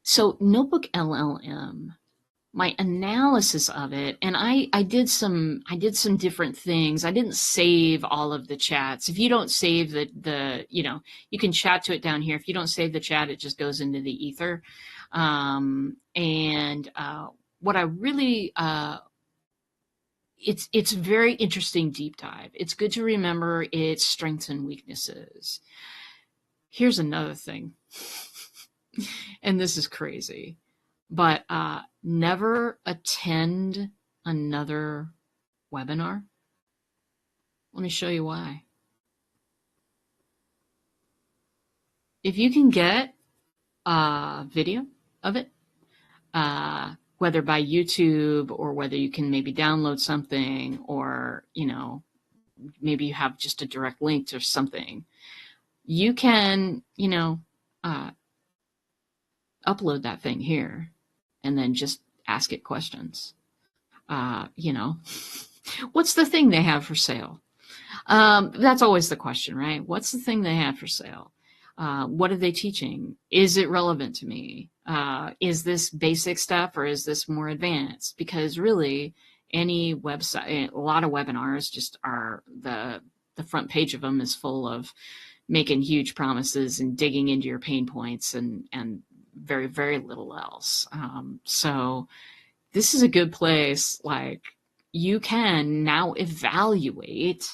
So Notebook LLM, my analysis of it, and I did some different things. I didn't save all of the chats. If you don't save you can chat to it down here. If you don't save the chat, it just goes into the ether. And what I really it's a very interesting deep dive. It's good to remember its strengths and weaknesses. Here's another thing, and this is crazy, but never attend another webinar. Let me show you why. If you can get a video of it, whether by YouTube or whether you can maybe download something, or maybe you have just a direct link to something, you can upload that thing here and then just ask it questions. What's the thing they have for sale? That's always the question, right? What's the thing they have for sale? What are they teaching? Is it relevant to me? Is this basic stuff or is this more advanced? Because really, any website, a lot of webinars just are the front page of them is full of making huge promises and digging into your pain points and very, very little else. So this is a good place. Like, you can now evaluate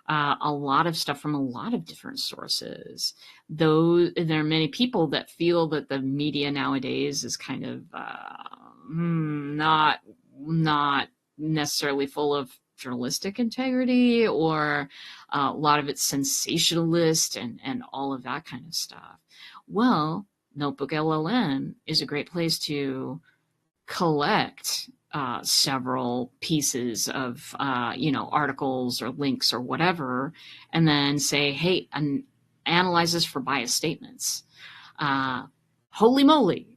a lot of stuff from a lot of different sources. Though there are many people that feel that the media nowadays is kind of not necessarily full of journalistic integrity, or a lot of it's sensationalist and all of that kind of stuff. Well, Notebook LLM is a great place to collect several pieces of articles or links or whatever, and then say, hey, analyze this for bias statements. Holy moly,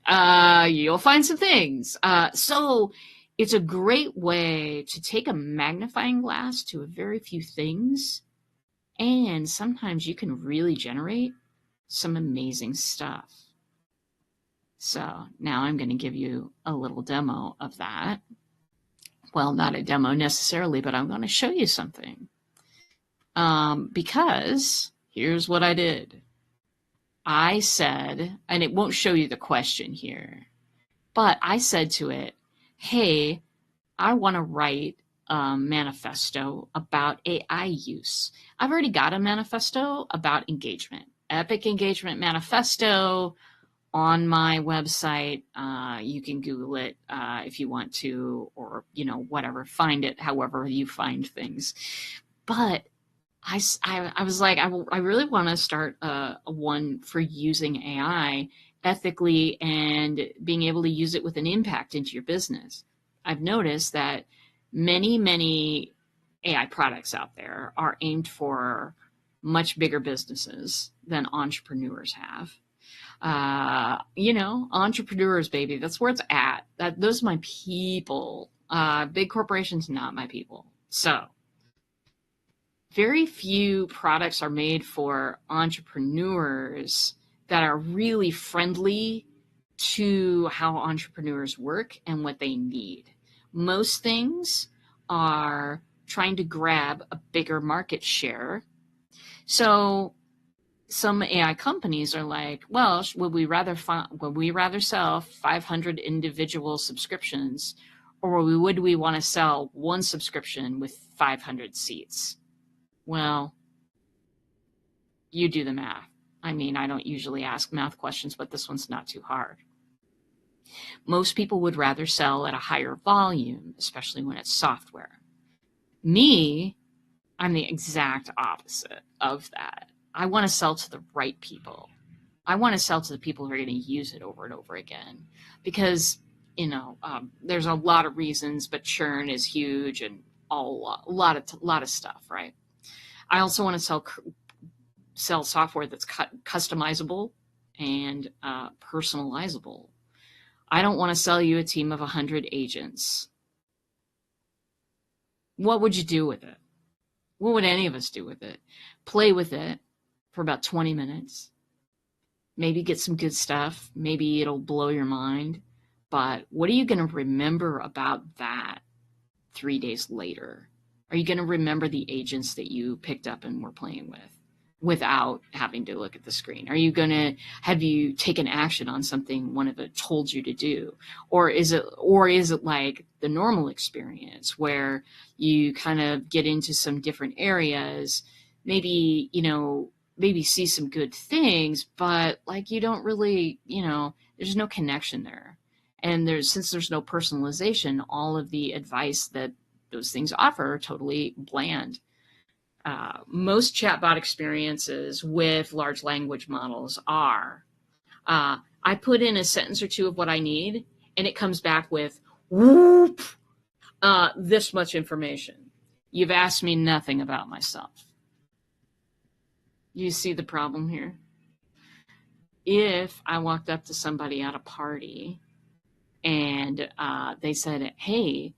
you'll find some things. So it's a great way to take a magnifying glass to a very few things, and sometimes you can really generate some amazing stuff. So now I'm going to give you a little demo of that. Well, not a demo necessarily, but I'm going to show you something. Because here's what I did. I said, and it won't show you the question here, but I said to it, hey, I want to write a manifesto about AI use. I've already got a manifesto about engagement, Epic Engagement Manifesto, on my website. You can Google it if you want to, or whatever, find it however you find things. But I was like, I really want to start a one for using AI ethically and being able to use it with an impact into your business. I've noticed that many AI products out there are aimed for much bigger businesses than entrepreneurs have. Entrepreneurs, baby, that's where it's at. Those are my people. Big corporations, not my people. So very few products are made for entrepreneurs that are really friendly to how entrepreneurs work and what they need. Most things are trying to grab a bigger market share. So some AI companies are like, well, would we rather sell 500 individual subscriptions, or would we want to sell one subscription with 500 seats? Well, you do the math. I mean, I don't usually ask math questions, but this one's not too hard. Most people would rather sell at a higher volume, especially when it's software. Me, I'm the exact opposite of that. I want to sell to the right people. I want to sell to the people who are going to use it over and over again, because there's a lot of reasons, but churn is huge and a lot of stuff, right? I also want to sell software that's customizable and personalizable. I don't want to sell you a team of 100 agents. What would you do with it? What would any of us do with it? Play with it for about 20 minutes. maybe get some good stuff. Maybe it'll blow your mind. But what are you going to remember about that 3 days later? Are you going to remember the agents that you picked up and were playing with without having to look at the screen? Are you going to have you taken action on something one of it told you to do? Or is it like the normal experience where you kind of get into some different areas, maybe, maybe see some good things, but like you don't really, there's no connection there. And since there's no personalization, all of the advice that those things offer are totally bland. Most chatbot experiences with large language models are, I put in a sentence or two of what I need, and it comes back with, whoop, this much information. You've asked me nothing about myself. You see the problem here? If I walked up to somebody at a party and they said, hey,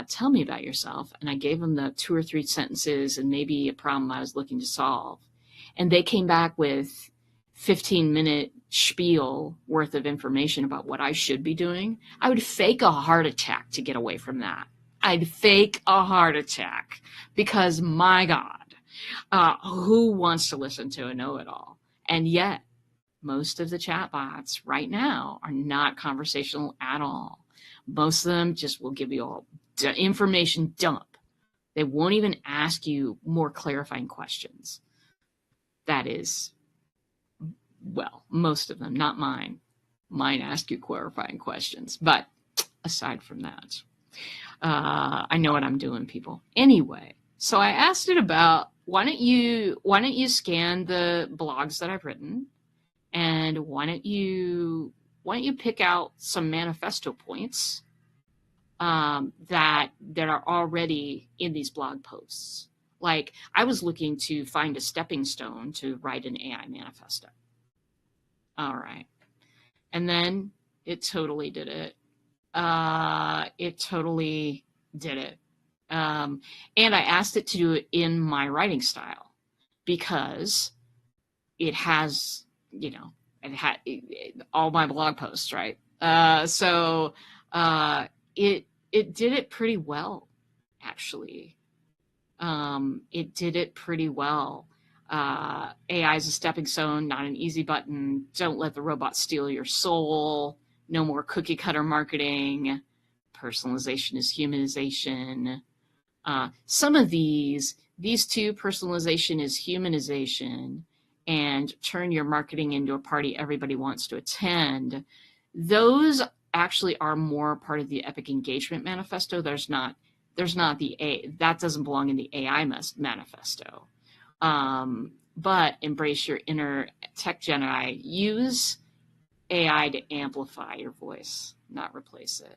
tell me about yourself, and I gave them the 2 or 3 sentences and maybe a problem I was looking to solve, and they came back with 15-minute spiel worth of information about what I should be doing, I would fake a heart attack to get away from that. I'd fake a heart attack because, my God, who wants to listen to a know-it-all? And yet, most of the chatbots right now are not conversational at all. Most of them just will give you all information dump. They won't even ask you more clarifying questions. That is, well, most of them, not mine. Mine ask you clarifying questions. But aside from that, I know what I'm doing, people. Anyway, so I asked it about, why don't you scan the blogs that I've written, and why don't you pick out some manifesto points that are already in these blog posts. Like, I was looking to find a stepping stone to write an AI manifesto. All right. And then it totally did it. It totally did it. And I asked it to do it in my writing style because it has, all my blog posts, right? So it did it pretty well, actually. It did it pretty well. AI is a stepping stone, not an easy button. Don't let the robot steal your soul. No more cookie cutter marketing. Personalization is humanization. Some of these two, personalization is humanization, and turn your marketing into a party everybody wants to attend, those actually are more part of the Epic Engagement Manifesto. There's not that doesn't belong in the AI manifesto. But embrace your inner tech Jedi. Use AI to amplify your voice, not replace it.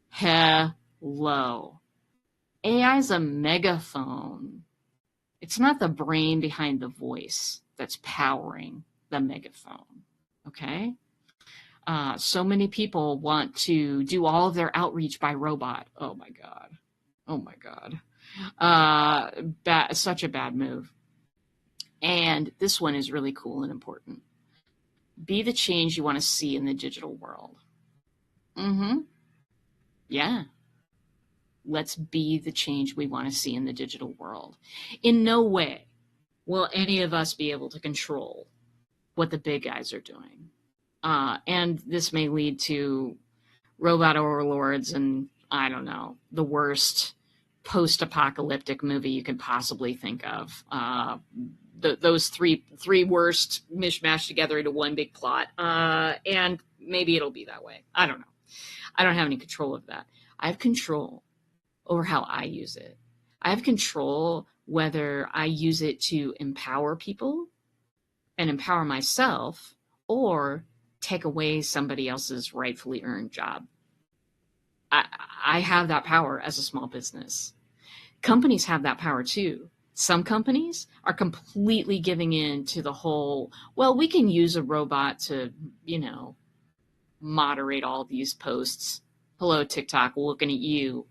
Hello. AI is a megaphone. It's not the brain behind the voice that's powering the megaphone, okay? So many people want to do all of their outreach by robot. Oh my God. Such a bad move. And this one is really cool and important. Be the change you want to see in the digital world. Yeah. Let's be the change we want to see in the digital world. In no way will any of us be able to control what the big guys are doing. And this may lead to robot overlords and, I don't know, the worst post-apocalyptic movie you could possibly think of. Those three worst mishmashed together into one big plot. And maybe it'll be that way. I don't know. I don't have any control of that. I have control over how I use it. I have control whether I use it to empower people and empower myself, or take away somebody else's rightfully earned job. I have that power as a small business. Companies have that power too. Some companies are completely giving in to the whole, well, we can use a robot to, moderate all these posts. Hello, TikTok, looking at you.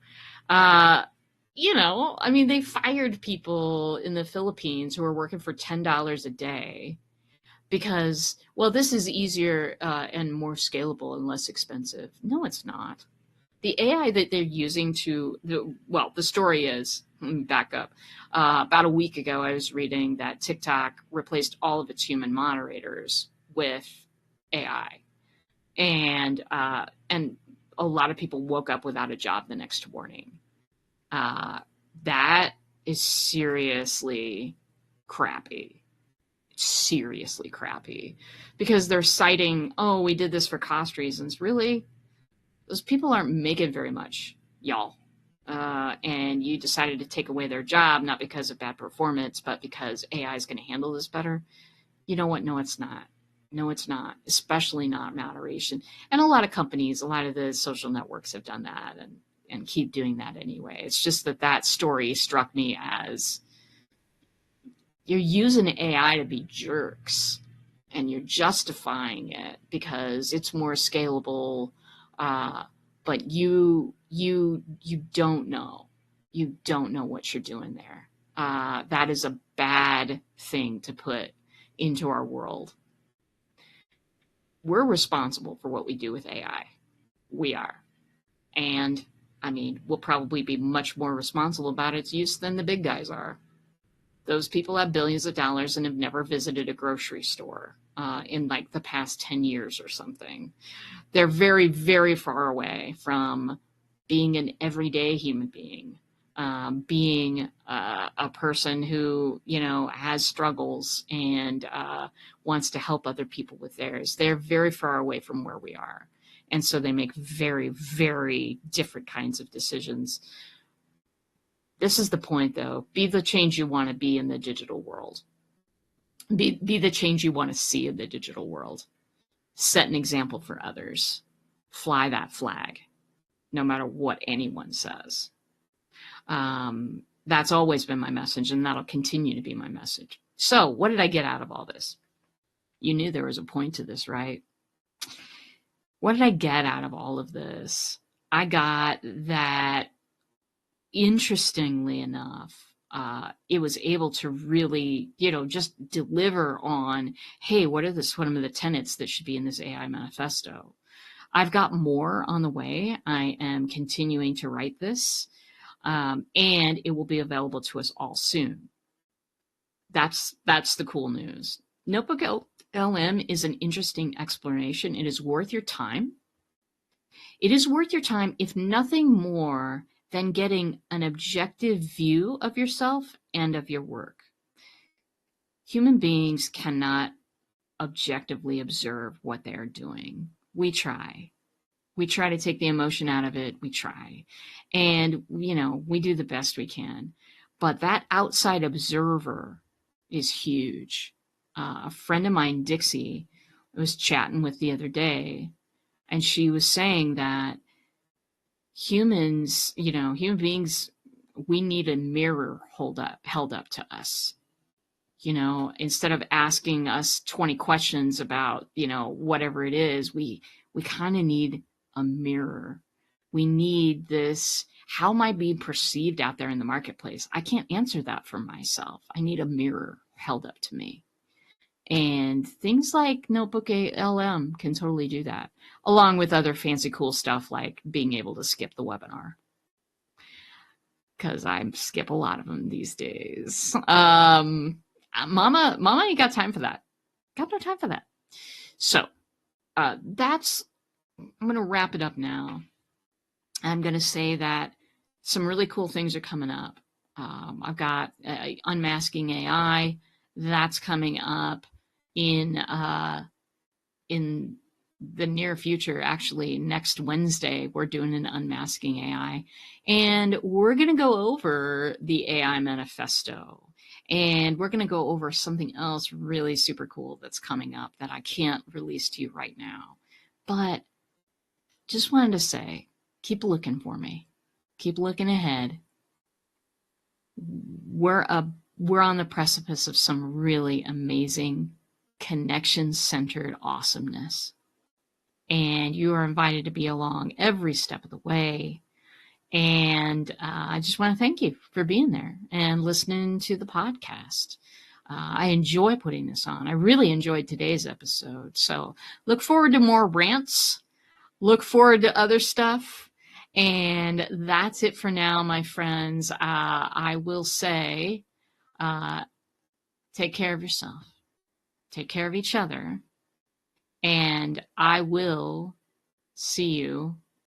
They fired people in the Philippines who were working for $10 a day because, well, this is easier and more scalable and less expensive. No, it's not. The AI that they're using the story is, let me back up. About a week ago, I was reading that TikTok replaced all of its human moderators with AI. And a lot of people woke up without a job the next morning. That is seriously crappy. Seriously crappy. Because they're citing, oh, we did this for cost reasons. Really? Those people aren't making very much, y'all. And you decided to take away their job, not because of bad performance, but because AI is going to handle this better. You know what? No, it's not. No, it's not, especially not moderation. And a lot of companies, a lot of the social networks have done that and keep doing that anyway. It's just that story struck me as, you're using AI to be jerks, and you're justifying it because it's more scalable, but you don't know. You don't know what you're doing there. That is a bad thing to put into our world. We're responsible for what we do with AI. We are. And, I mean, we'll probably be much more responsible about its use than the big guys are. Those people have billions of dollars and have never visited a grocery store in like the past 10 years or something. They're very, very far away from being an everyday human being, being a person who, has struggles and wants to help other people with theirs. They're very far away from where we are. And so they make very, very different kinds of decisions. This is the point, though. Be the change you want to be in the digital world. Be the change you want to see in the digital world. Set an example for others. Fly that flag, no matter what anyone says. That's always been my message, and that'll continue to be my message. So, what did I get out of all this? You knew there was a point to this, right? What did I get out of all of this? I got that, interestingly enough, it was able to really, just deliver on, hey, what are some of the tenets that should be in this AI manifesto? I've got more on the way. I am continuing to write this, and it will be available to us all soon. That's the cool news. NotebookLM is an interesting exploration. It is worth your time. It is worth your time, if nothing more than getting an objective view of yourself and of your work. Human beings cannot objectively observe what they are doing. We try. We try to take the emotion out of it. We try. And, we do the best we can. But that outside observer is huge. A friend of mine, Dixie, I was chatting with the other day, and she was saying that human beings, we need a mirror held up to us. Instead of asking us 20 questions about, whatever it is, we kind of need a mirror. We need this, how am I being perceived out there in the marketplace? I can't answer that for myself. I need a mirror held up to me. And things like NotebookLM can totally do that, along with other fancy cool stuff like being able to skip the webinar. Because I skip a lot of them these days. Mama ain't got time for that. Got no time for that. So I'm going to wrap it up now. I'm going to say that some really cool things are coming up. I've got Unmasking AI. That's coming up in the near future. Actually, next Wednesday, we're doing an Unmasking AI. And we're going to go over the AI manifesto. And we're going to go over something else really super cool that's coming up that I can't release to you right now. But just wanted to say, keep looking for me. Keep looking ahead. We're on the precipice of some really amazing connection-centered awesomeness. And you are invited to be along every step of the way. And I just want to thank you for being there and listening to the podcast. I enjoy putting this on. I really enjoyed today's episode. So look forward to more rants. Look forward to other stuff. And that's it for now, my friends. I will say, take care of yourself. Take care of each other. And I will see you